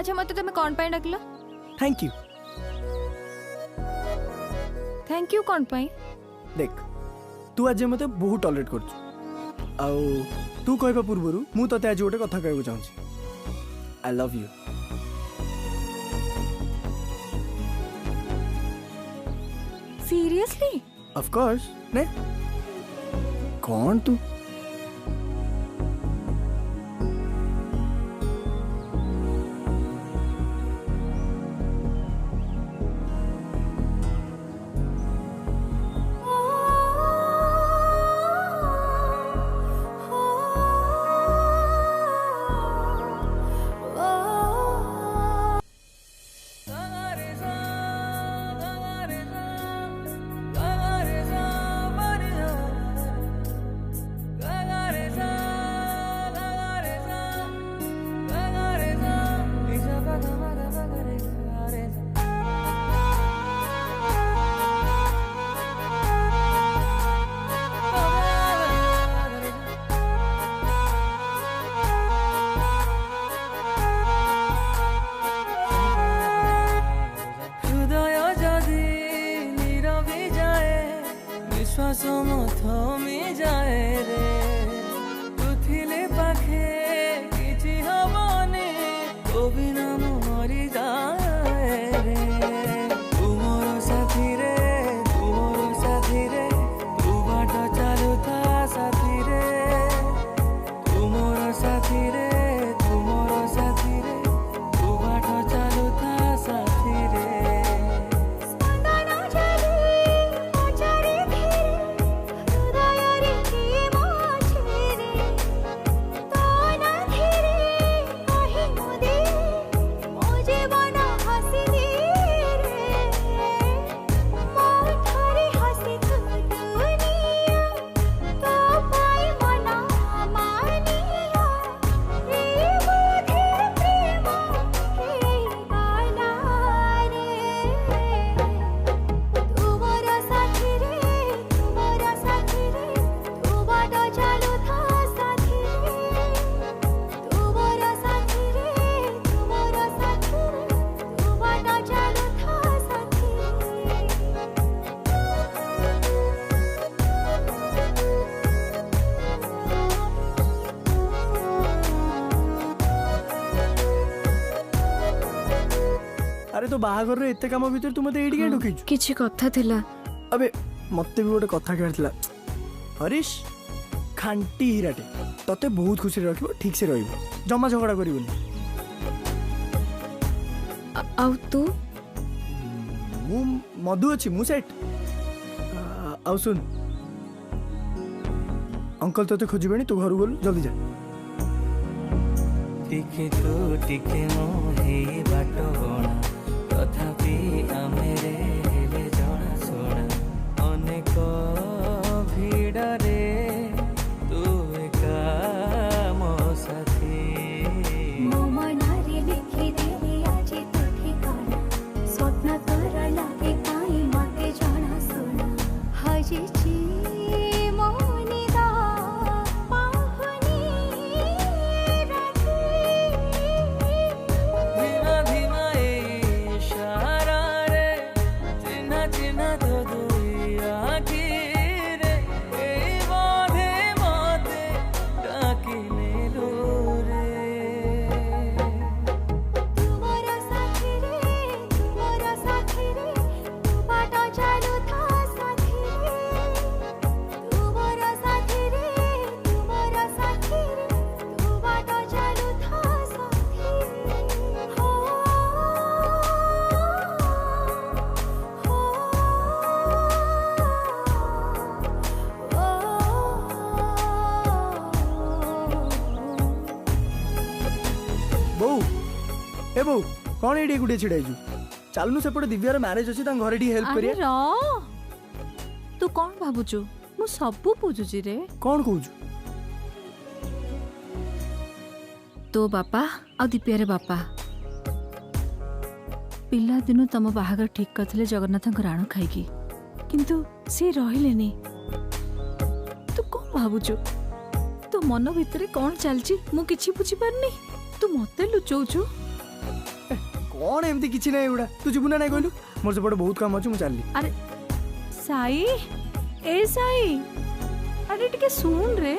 अच्छा मत तुम्हें कौन पाई डाकला? Thank you. थैंक यू कौन पाई? देख तू आज मते बहुत टॉलरेट करछु आउ तू कहबा पूर्वरु मु तते आज गोटे कथा कहबो चाहूछी। I love you. Seriously? Of course. ने कौन तू? अरे तो बाहागर रे एते काम भीतर तू मते एडी के ढुकी किछि कथा थिला। अबे मते भी गोटे कथा कहथिला हरीश खांटी हीराटे तते बहुत खुशी रखिबो ठीक से रहिबो जमा झगड़ा करिबो आउ तू मु मधु अछि मु सेट आउ सुन अंकल तते खोजिबेनी तू घर बोल जल्दी जा टिके तो टिके मोहे बाटोना तथापि आमेरे हेले जणा सोना अनेक भिड़रे तू एका मो साथी मो मनारे लिखि देले आज तो ठिकाना स्वप्न तोर लागे काई मते जणा सोना हजे छी मोनिदा पाहनी ए बो कौन एडी गुडे छिड़ाइजु चालनु सेपटे दिव्यार मैरिज अछि ता घरे डी हेल्प करिया अरे तू कौन भाबुचु मु सबु बुझुची रे कौन कहूजु तो बापा आ दीपिया बापा पिला दिनु तम बाहागर ठीक करथिले जगन्नाथ राण खाइकी किंतु से रहिलेनी तू कौन भाबुचु तो मन भितरे कौन चलची मु किछि बुझी पारनी तू मते लुचौचु कौन एमती किसी ना एगुड़ा तू जीवना ना कहलु मोर सेपटे बहुत काम अच्छे मुझे चलली अरे साई ए साई अरे टिके सुन रे